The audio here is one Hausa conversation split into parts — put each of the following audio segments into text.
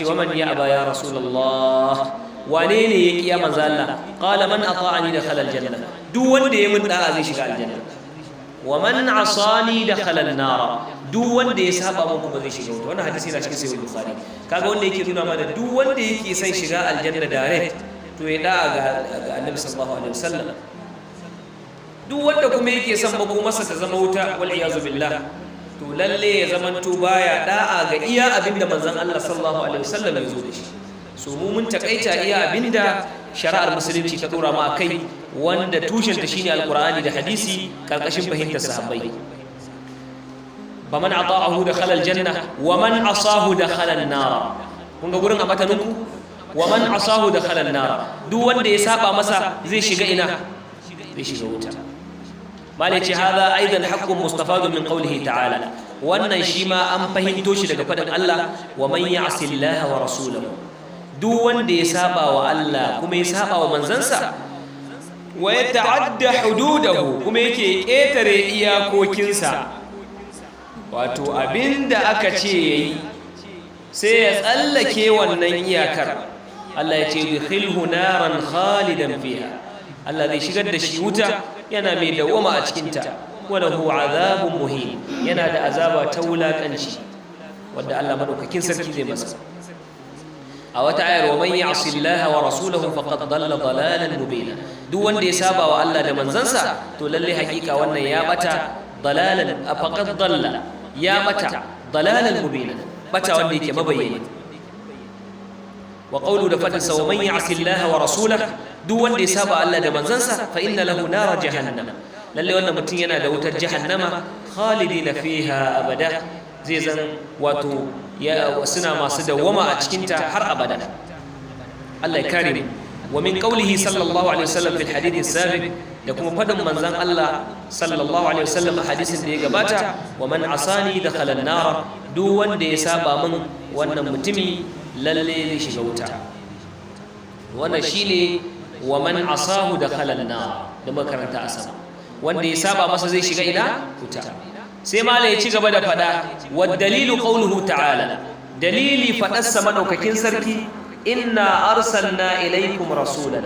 ce wa man ya'ba ya rasulullah wane ne ya kiya manzo Allah qala man ata'ani dakhala aljanna duk wanda ya mun da'a zai shiga aljanna wa man asani dakhala an-nar duk wanda ya saba mun kuma zai shiga wuta. Wannan hadisi yana cikin sahih bukhari. Kaga wanda yake nuna mana duk wanda yake son shiga aljanna direct to ya da'a ga annabi sallallahu alaihi wasallam. Duk wanda kuma yake son makomarsa ta zama wuta wal iyazu billah to lalle ya zamanto baya da'a ga iya abinda manzon Allah sallallahu alaihi wasallam ya zo da shi. So mu mun takaita iya abinda shari'ar musulunci ta dora mu akai wanda tushen ta shine alqur'ani da hadisi karkashin fahimtar sahabbai. Faman ata'ahu dakhala aljanna wa man asahu dakhala an-nar. Kun ga gurin a mataninku wa man asahu dakhala an-nar. Duk wanda ya saba masa zai shiga ina? Zai shiga wuta. Malaci hada aidan haqqun mustafadun min qawlihi ta'ala. Wannan shi ma an fahimto shi daga fadin Allah wa man ya'si Allah wa rasulahu. Duk wanda ya saba wa Allah kuma ya saba wa manzansa wa yata'adda hududahu kuma yake ƙetare iyakokinsa, wato abinda aka ce yayi sai ya tsallake wannan iyakar, Allah ya ce yudkhilhu naran khalidan fiha. Allah zai shigar da shi wuta yana mai dawama a cikinta, wa lahu azabun muhin, yana da azaba ta wulakanci wanda Allah madaukakin sarki zai masa. A wata ayar wa man ya'si Allah wa rasulahu faqad dalla dalalan mubina. Duk wanda ya saba wa Allah da manzansa to lalle hakika wannan ya bata dalalan faqad dalla, ya bata dalalan mubina, bata wanda yake mabayyani. Wa qawlu da fadin sa wa man ya'si Allah wa rasulahu, duk wanda ya saba Allah da manzansa fa inna lahu nar jahannam. Lalle wannan mutum yana da wutar jahannama khalidina fiha abada, zai zan wato suna masu dawwama a cikinta har abada. Allah ya kare mu. Wa min qawlihi sallallahu alaihi wasallam fil hadith as-sabiq, da kuma fadin manzon Allah sallallahu alaihi wasallam a hadisin da ya gabata, wa man asani dakhala an-nar. Duk wanda ya saba min wannan mutumi lalle zai shiga wuta. Wannan shine wa man asahu dakhala an-nar da makaranta asaba. Wanda ya saba masa zai shiga ina? Wuta. Sai mala ya ci gaba da fada wa dalilu qawluhu ta'ala, dalili fadarsa madaukakin sarki, inna arsalna ilaykum rasulan,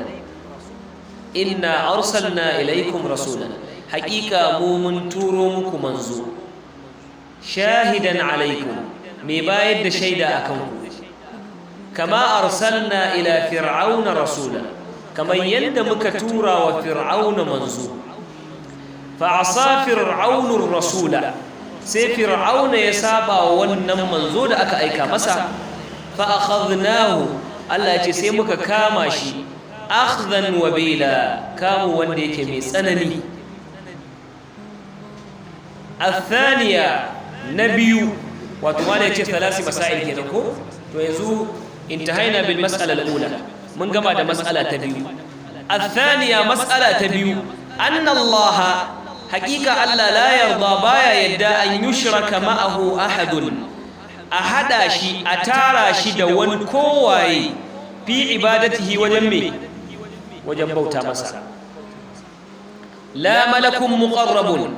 inna arsalna ilaykum rasulan, haqiqa mu mun turo muku manzo, shahidan alaykum, mai bayar da shaida akan ku, kama arsalna ila fir'auna rasulan, kamar yadda muka tura wa fir'auna manzo. Fa'asa fir'aunur rasula, sai fir'auna ya saba wannan manzo da aka aika masa. Fa akhadnahu, Allah ya ce sai muka kama shi akhdan wabila, kamu wanda yake mai tsanani. Athaniya, na biyu, wato wanda yace thalasi masail kenan ko? To yanzu intahaina bil mas'ala al-ula, mun gama da mas'ala ta biyu. Athaniya, mas'ala ta biyu, anna Allah, haƙiƙa Allah la yarda, baya yadda an yushraka ma'ahu ahadun, a hada shi, a tara shi da wani kowaye fi ibadatihi wajen me? Wajen bauta masa. La malakun muqarrabun,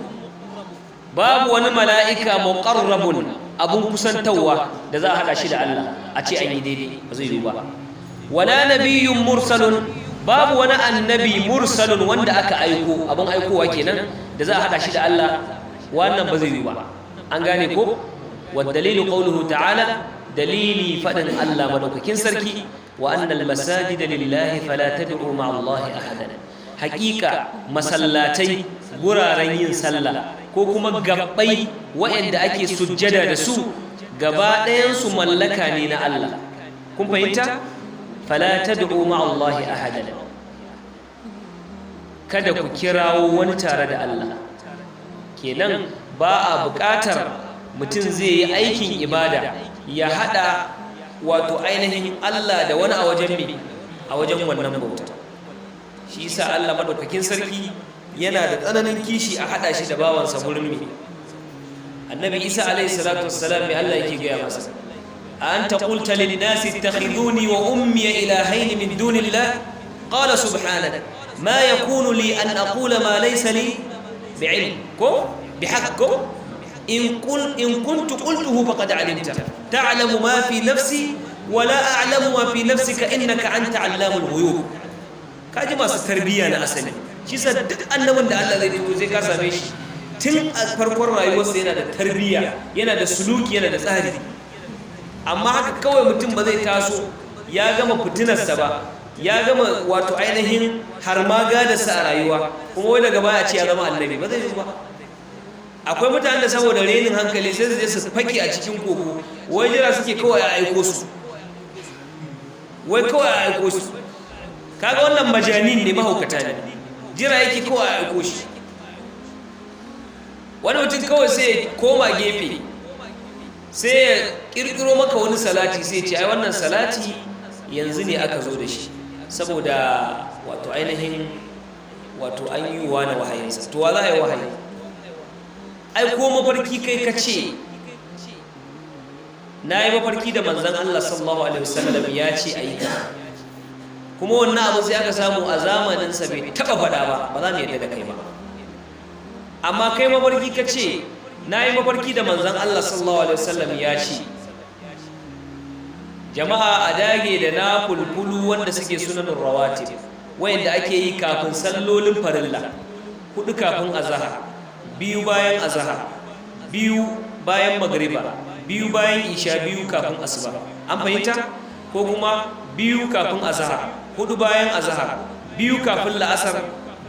babu wani mala'ika muqarrabun abun kusantawa da za a hada shi da Allah a ce an yi daidai, ba zai yi ba. Wala nabiyyun mursalun, babu wani annabi mursalun wanda aka aiko, abin aikowa kenan da za a hada shi da Allah, wannan ba zai yi ba. An gane ko? Wad dalilu qawluhu ta'ala, dalili fadin Allah madaukakin sarki, wa annal masajida lillahi fala tad'u ma'a Allahi ahadan. Haqiqa masallatai, guraren yin sallah ko kuma gabbai waɗanda ake sujjada da su, gaba ɗayan su mallaka ne na Allah. Kun fahimta? Fala tad'u ma'a Allahi ahadan, kada ku kirawo wani tare da Allah. Kenan ba a buƙatar mutum zai yi aikin ibada ya hada wato ainihin Allah da wani a wajen me, a wajen wannan bauta. Shi yasa Allah madaukakin sarki yana da tsananin kishi a hada shi da bawansa gurin me. Annabi Isa alaihi salatu wassalam, me Allah yake gaya masa? أنت قلت للناس اتخذوني وأمي إلهين من دون الله قال سبحانك ما يكون لي أن أقول ما ليس لي بعلم بحق إن كنت قلته فقد علمته تعلم ما في نفسي wala a'lamu ma fi nafsika innaka anta 'allamul ghuyub kaji masu tarbiyya na asali shi sa duk annabin da Allah zai turo zai ka same shi tun a farkon rayuwarsa yana da tarbiyya yana da suluki yana da tsari amma haka kawai mutum ba zai taso ya gama fitinarsa ba ya gama wato ainihin har ma gadarsa a rayuwa kuma wai daga baya ce ya zama annabi ba zai yi ba akwai mutanen da saboda renin hankali sai su je su fake a cikin koko wai jira suke kawai a aiko su wai kawai a aiko su kaga wannan majanin ne mahaukata ne jira yake kawai a aiko shi wani mutum kawai sai koma gefe sai ya kirkiro maka wani salati sai ce ai wannan salati yanzu ne aka zo da shi saboda wato ainihin wato an yi wa na wahayinsa to wa za a yi wahayi ai ko mafarki kai ka ce na yi mafarki da manzan Allah sallallahu alaihi wasallam ya ce a yi kuma wannan abu sai aka samu a zamaninsa bai taɓa faɗa ba za mu yadda da kai ba amma kai mafarki ka ce na yi mafarki da manzan Allah sallallahu alaihi wasallam ya ce jama'a a dage da na fulfulu wanda suke sunanin rawatib wayanda ake yi kafin sallolin farilla 4 kafin azhar 2 bayan azhar 2 bayan magriba 2 bayan isha 2 kafin asuba an fahimta ko kuma 2 kafin azhar 4 bayan azhar 2 kafin la'asar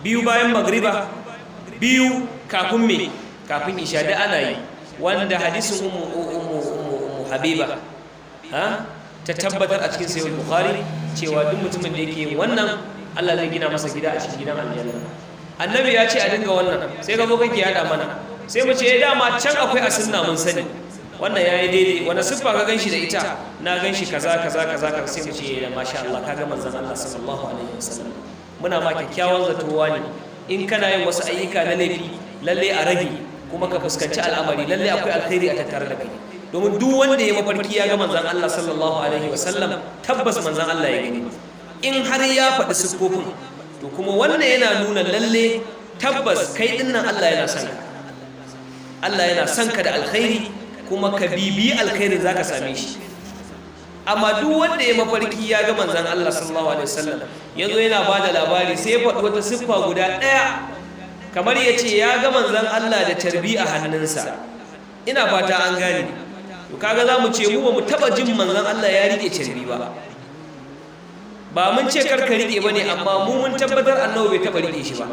2 bayan magriba 2 kafin me kafin isha da ana yi wanda hadisin ummu habiba ta tabbatar a cikin sahih bukhari cewa duk mutumin da yake wannan Allah zai gina masa gida a cikin gidan aljanna annabi ya ce a dinga wannan sai ka zo kake yada mana sai mu ce dama can akwai a sunna mun sani wannan yayi daidai wani siffa ka ganshi da ita na ganshi kaza sai mu ce da masha Allah kaga manzon Allah sallallahu alaihi wasallam muna ma kyakkyawan zatowa ne in kana yin wasu ayyuka na laifi lalle a rage kuma ka fuskanci al'amari lalle akwai alkhairi a tattare da kai domin duk wanda ya mafarki ya ga manzon Allah sallallahu alaihi wasallam tabbas manzon Allah ya gani in har ya faɗi siffofin to kuma wannan yana nuna lalle tabbas kai dinnan Allah yana son ka Allah yana son ka da alkhairi kuma ka bibiyi alkhairi zaka same shi amma duk wanda ya mafarki ya ga manzon Allah sallallahu alaihi wasallam yazo yana bada labari sai ya faɗi wata siffa guda ɗaya kamar yace ya ga manzon Allah da tarbi a hannunsa ina fata an gane to kaga zamu ce mu ba mu taba jin manzon Allah ya rike tarbi ba mun ce karka rike bane amma mu mun tabbatar annabi bai taba rike shi ba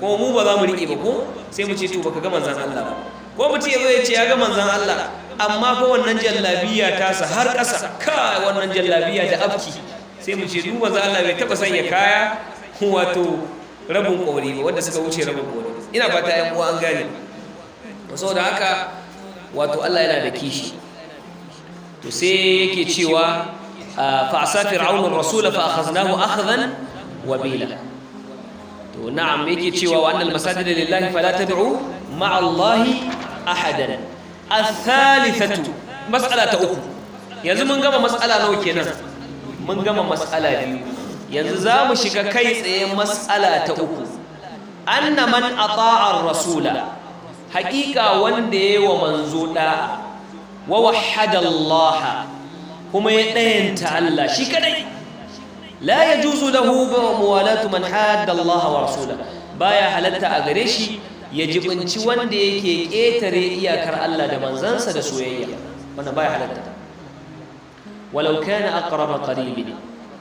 ko mu ba za mu rike ba ko sai mu ce to baka ga manzon Allah ba ko mutum yazo ya ce ya ga manzon Allah amma fa wannan jallabiya ta sa har ƙasa kai wannan jallabiya da afki sai mu ce duk manzon Allah bai taba sanya kaya wato rabin kori ba wanda suka wuce rabin kori ina fata ƴan uwa an gane saboda haka wato Allah yana da kishi to sai yake cewa fa asa fir'aunu ar-rasula fa akhadnahu akhdan wabila to na'am yake cewa wa annal masajida lillahi fala tad'u ma'a Allahi ahadan al-thalithatu mas'ala ta uku yanzu mun gama mas'ala nawa kenan mun gama mas'ala biyu yanzu zamu shiga kai tsaye mas'ala ta uku anna man ata'a ar-rasula haqiqa wanda yayi wa manzo da'a wa wahhada Allah kuma ya dayanta Allah shi kadai la yajuzu lahu muwalatu man hadda Allah wa rasulahu baya halatta a gare shi ya jibinci wanda yake ketare iyakar Allah da manzansa da soyayya wannan baya halatta walau kana aqraba qaribin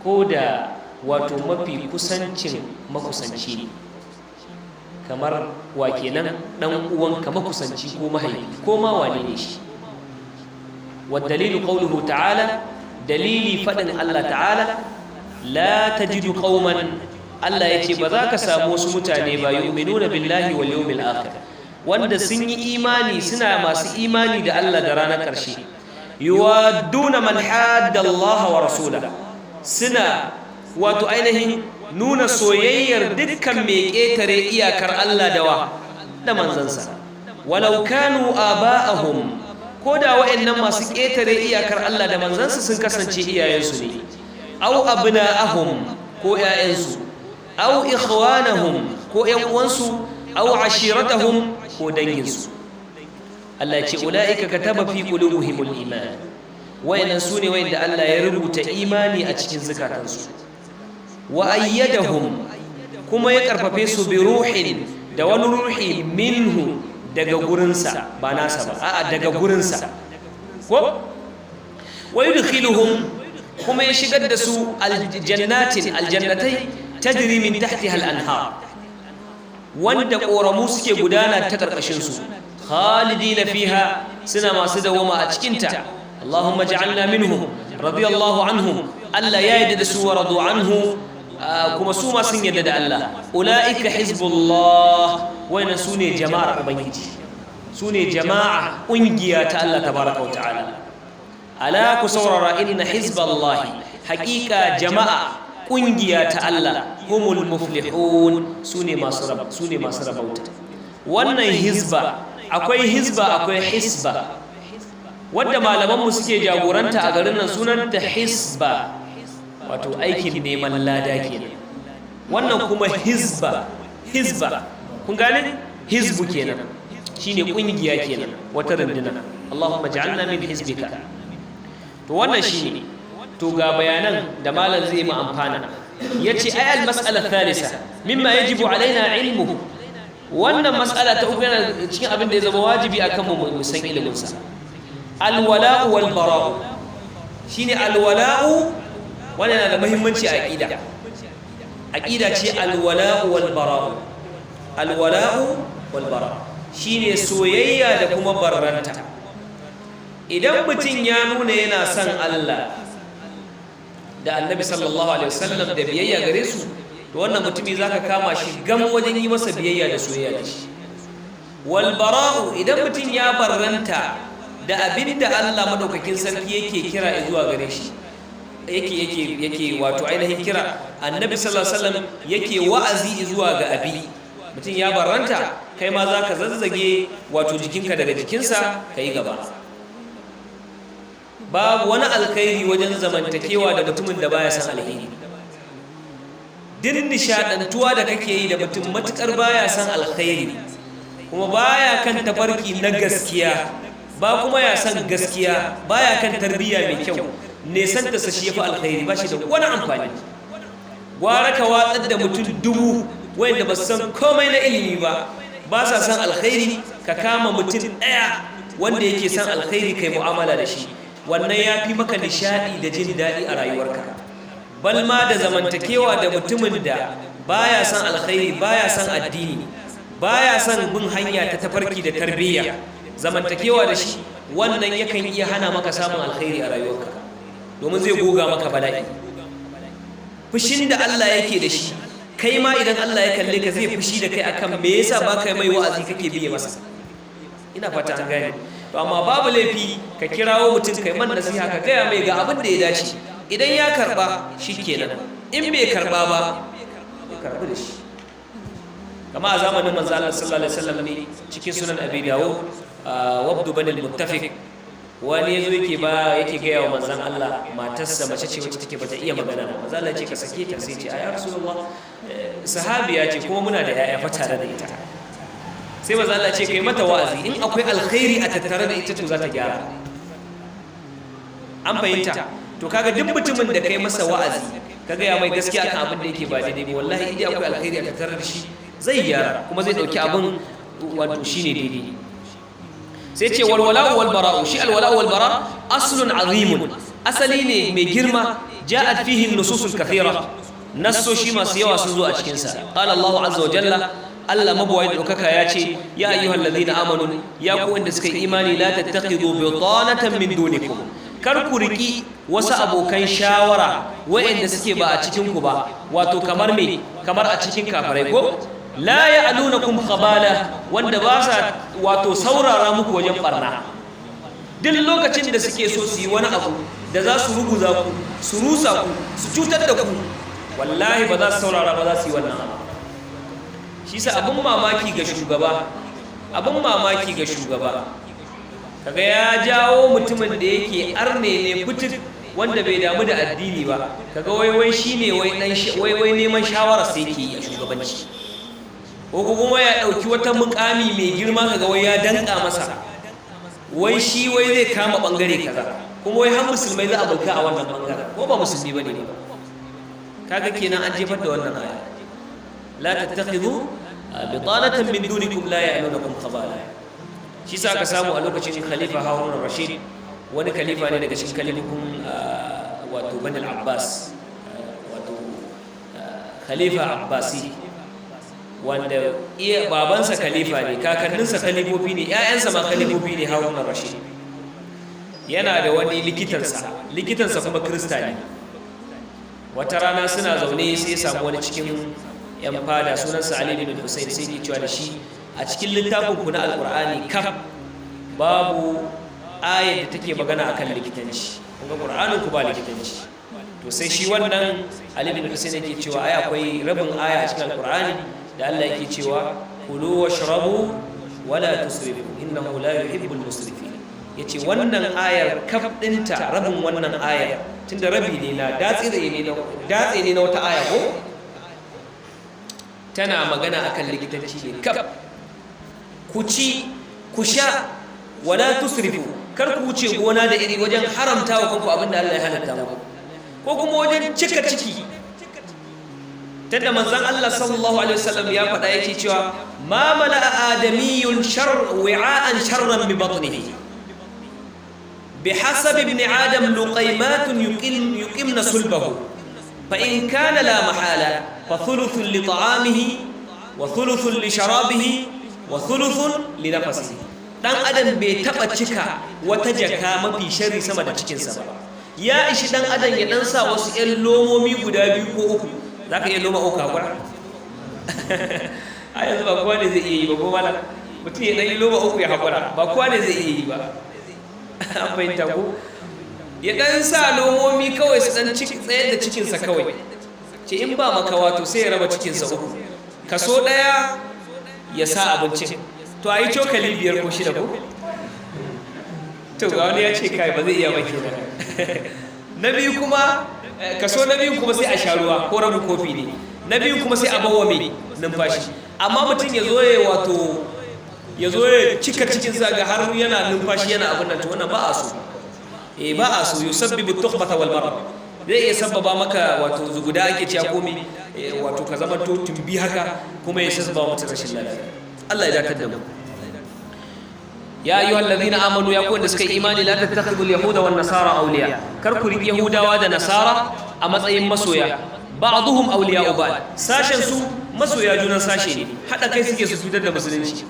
koda wato mafi kusancin makusanci ne kamar wa kenan dan uwanka makusanci ko mahaifi ko ma wane ne shi والدليل قوله تعالى دليلي فدن الله تعالى لا تجد قوما الله يتي بذاك سامو su mutane ba yu'minuna billahi wal yawmil akhir wanda sun yi imani suna masu imani da Allah da ranar karshe yuwadduna man hadda Allah wa rasulahu suna wato ainihin nuna soyayyar dukkan mai ketare iyakar Allah da manzansa walau kanu aba'ahum ko da wa'annan masu ƙetare iyakar Allah da manzansa sun kasance iyayensu ne aw abna'ahum ko ƴaƴansu aw ikhwanahum ko ƴan uwansu aw ashiratahum ko danginsu Allah ya ce ulaika kataba fi qulubihimul iman wayannan sune wayanda Allah ya rubuta imani a cikin zakatansu wa ayyadahum kuma ya karfafe su bi ruhin da wani ruhi minhu daga gurinsa ba nasa ba a'a daga gurinsa ko wa yudkhiluhum kuma ya shigar da su aljannatai tajri min tahtiha al-anhar wanda ƙoramu suke gudana ta ƙarƙashinsu khalidina fiha suna masu dawama a cikinta Allahumma ja'alna minhum radiyallahu anhum Allah ya yarda da su wa radu anhu kuma su ma sun yarda da Allah ulaika hizbullah wannan sune jama'ar ubangiji sune jama'a ƙungiya ta Allah tabaraka wa ta'ala ala ku saurara inna hizballahi haqiqa jama'a ƙungiya ta Allah humul muflihun sune masu rabauta wannan hizba akwai hisba wadda malamanmu suke jagoranta a garin nan sunanta hisba wato aikin neman lada kenan wannan kuma hizba kun gane hizbu kenan shine ƙungiya kenan wata runduna Allahumma ja'alna min hizbika to wannan shine to ga bayanan da malam zai mu amfana yace ay al-mas'ala thalitha mimma yajibu alaina ilmuhu wannan mas'ala ta uku yana cikin abin da ya zama wajibi akan mu san ilimin sa al-wala'u wal bara'u shine al-wala'u wannan yana da muhimmanci a aqida ce al-wala'u wal bara'u al-wala'u wal bara'u shine soyayya da kuma barranta idan mutum ya nuna yana son Allah da annabi sallallahu alaihi wasallam da biyayya gare su to wannan mutumi zaka kama shi gam wajen yi masa biyayya da soyayya da shi wal bara'u idan mutum ya barranta da abinda Allah madaukakin sarki yake kira zuwa gare shi yake wato ainihin kira annabi sallallahu alaihi wasallam yake wa'azi zuwa ga abi mutum ya barranta kai ma zaka zazzage wato jikinka daga jikinsa kai gaba babu wani alkhairi wajen zamantakewa da mutumin da baya san alheri din nishadantuwa da kake yi da mutum matukar baya san alkhairi kuma baya kan tafarki na gaskiya ba kuma ya san gaskiya baya kan tarbiyya mai kyau nesan da shi yafi alkhairi ba shi da wani amfani gwara ka watsar da mutum dubu wanda ba su san komai na ilimi ba sa san alkhairi ka kama mutum daya wanda yake san alkhairi kai mu'amala da shi wannan ya fi maka nishadi da jin daɗi a rayuwarka bal ma da zamantakewa da mutumin da baya san alkhairi baya san addini baya san bin hanya ta tafarki da tarbiyya zamantakewa da shi wannan yakan iya hana maka samun alkhairi a rayuwarka domin zai goga maka bala'i fushin da Allah yake da shi kai ma idan Allah ya kalle ka zai fushi da kai akan me yasa baka mai wa'azi kake biye masa ina fata an gane to amma babu laifi ka kirawo mutum kai man nasiha ka gaya mai ga abin da ya dace idan ya karba shikenan in bai karba ba ya karbi da shi kama a zamanin manzo Allah sallallahu alaihi wasallam ne cikin sunan Abi Dawud wabdu banil muttafiq wani yazo yake gaya wa manzon Allah matarsa mace ce wacce take bata iya magana ba manzo Allah ya ce ka sake ta sai ce ya rasulullah sahabiya ce kuma muna da yaya fa tare da ita sai maza Allah ce kai mata wa'azi in akwai alkhairi a tattare da ita to za ta gyara an fahimta to kaga duk mutumin da kai masa wa'azi kaga ya mai gaskiya kan abin da yake ba daidai ba wallahi idan akwai alkhairi a tattare da shi zai gyara kuma zai dauki abin wato shine daidai sai ce wal wala'u wal bara'u shi al wala'u wal bara aslun azimun asali ne mai girma ja'at fihi an-nusus al-kathira nassoshi masu yawa sun zo a cikin sa qala Allahu azza wa jalla Allah mabuwai da ɗaukaka ya ce ya ayyuhal ladina amanu ya ku wanda suka yi imani la tattakhidhu bitanatan min dunikum kar ku riki wasu abokan shawara wa'anda suke ba a cikin ku ba wato kamar a cikin kafirai ko la ya'lunakum khabala wanda ba sa wato saurara muku wajen barna duk lokacin da suke so su yi wani abu da za su ruguza ku su rusa ku su cutar da ku wallahi ba za su saurara ba za su yi wannan abu shi sa abin mamaki ga shugaba kaga ya jawo mutumin da yake arne ne fitik wanda bai damu da addini ba kaga wai shine wai neman shawara sai yake yi a shugabanci ko kuma ya dauki wata mukami mai girma kaga wai ya danka masa wai shi wai zai kama bangare kaza kuma wai har musulmai za a mulka a wannan bangaren ko ba musulmi bane ba kaga kenan an jefar da wannan aya la tattakhidhu bitanatan min dunikum la ya'lunukum khabala shi sa ka samu a lokacin khalifa Harun ar-Rashid wani khalifa ne daga cikin khalifofin wato Bani al-Abbas wato khalifa Abbasi wanda babansa khalifa ne kakanninsa khalifofi ne ƴaƴansa ma khalifofi ne Harun ar-Rashid yana da wani likitansa kuma Kirista ne wata rana suna zaune sai ya samu wani cikin yan fada sunansa Ali bin Hussein sai ya cewa da shi a cikin littafin ku na Alƙur'ani kaf babu ayar da take magana akan likitanci kuma Qur'anin ku ba likitanci to sai shi wannan Ali bin Hussein yake cewa ai akwai rabin aya a cikin Alƙur'ani da Allah yake cewa kulu washrabu wala tusrifu innahu la yuhibbul musrifin yace wannan ayar kaf dinta rabin wannan ayar tunda rabi ne na datse ne na wata aya ko tana magana akan likitanci ne kaf ku ci ku sha wala tusrifu kar ku wuce gona da iri wajen haramta wa kanku abinda Allah ya halatta muku ko kuma wajen cika ciki tunda manzon Allah sallallahu alaihi wasallam ya faɗa yake cewa ma mala'a adamiyun wi'an sharran bi batnihi بحسب ابن آدم لقيمات يقمن صلبه فإن كان لا محالة فثلث لطعامه وثلث لشرابه وثلث لنفسه dan adam bai taba cika wata jaka mafi sharri sama da cikinsa ba ya ishi dan adam ya dan sa wasu ƴan lomomi guda biyu ko uku zaka iya loma uku hakura a yanzu ba kowa ne zai iya yi ba ko mala mutum ya dan yi loma uku ya hakura ba kowa ne zai iya yi ba an fahimta ko ya dan sa lomomi kawai su dan tsayar da cikinsa kawai ce in ba makawa to sai ya raba cikinsa uku kaso ɗaya ya sa abincin to a yi cokali 5 ko 6 ko to ga wani ya ce kai ba zai iya ba kenan na biyu kuma kaso na biyu kuma sai a sha ruwa ko rabin kofi ne na biyu kuma sai a bawa mai numfashi amma mutum ya zo ya cika cikinsa ga har yana numfashi yana abin nan to wannan ba a so ba a so yusabbibu tukhbata wal marad zai iya sababa maka wato zuguda ake ciya komai wato ka zama to tumbi haka kuma ya sababa mata rashin lafiya Allah ya dakatar da mu ya ayyuhal ladina amanu ya ku wanda suka yi imani la tattakhidul yahuda wan nasara awliya kar ku riƙe yahudawa da nasara a matsayin masoya ba'dhum awliya'u ba'd sashen su masoya junan sashe ne hada kai suke su fitar da musulunci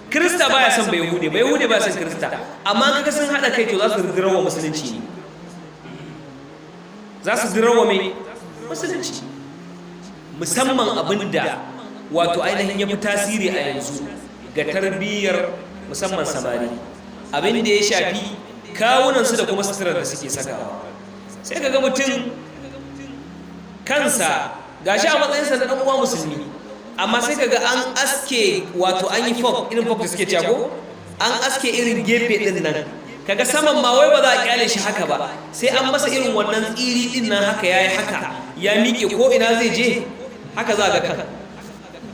Kirista baya son bai Yahude baya son Kirista amma kaga sun hada kai to za su dirawa musulunci ne za su dirawa mai musulunci musamman abinda wato ainihin yafi tasiri a yanzu ga tarbiyyar musamman samari abinda ya shafi kawunansu da kuma suturar da suke sakawa sai kaga mutum kansa gashi a matsayinsa na dan uwa musulmi amma sai kaga an aske wato an yi fok irin fok da suke cago an aske irin gefe din nan kaga saman ma wai ba za a kyale shi haka ba sai an masa irin wannan tsiri din nan haka yayi haka ya miƙe ko ina zai je haka za ga kan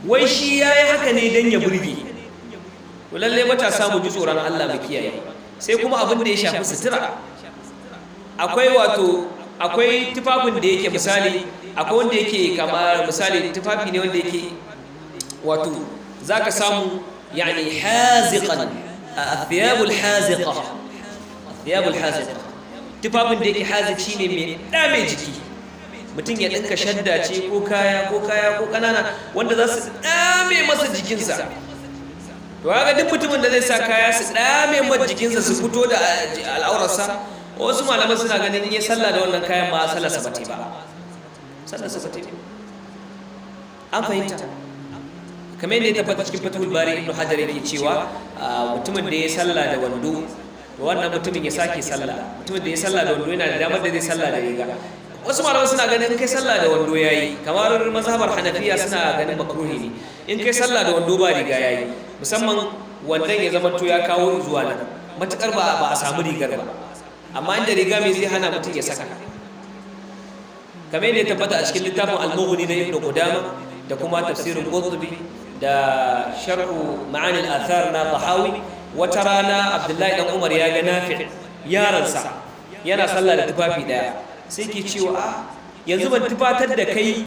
wai shi yayi haka ne dan ya burge to lalle matasa mu ji tsoron Allah mu kiyaye sai kuma abin da ya shafi sutura akwai tufafin da yake misali akwai wanda yake kamar misali tufafi ne wanda yake wato zaka samu yani haziqan athiyabul haziqa tufafin da yake haziq shine mai dame jiki mutum ya dinka shadda ce ko kaya ko kanana wanda za su dame masa jikinsa to kaga duk mutumin da zai sa kaya su dame masa jikinsa su fito da al'aurarsa wasu malaman suna ganin in ya sallah da wannan kayan ma sallarsa ba an fahimta kamar yadda ya tabbata cikin fatahul bari ibnu hajar yake cewa mutumin da ya sallah da wando wannan mutumin ya sake sallah mutumin da ya sallah da wando yana da damar da zai sallah da riga wasu malaman suna ganin in kai sallah da wando yayi kamar mazhabar hanafiya suna ganin makruhi ne in kai sallah da wando ba riga yayi musamman wandan ya zama to ya kawo zuwa nan matukar ba a samu rigar ba amma inda riga mai zai hana mutum ya saka kamar yadda ya tabbata a cikin littafin al-mughni na ibnu qudama da kuma tafsirin qurtubi da sharhu ma'ani al-athar na tahawi wata rana abdullahi dan umar ya ga nafi yaransa yana sallah da tufafi daya sai ke cewa yanzu ban tufatar da kai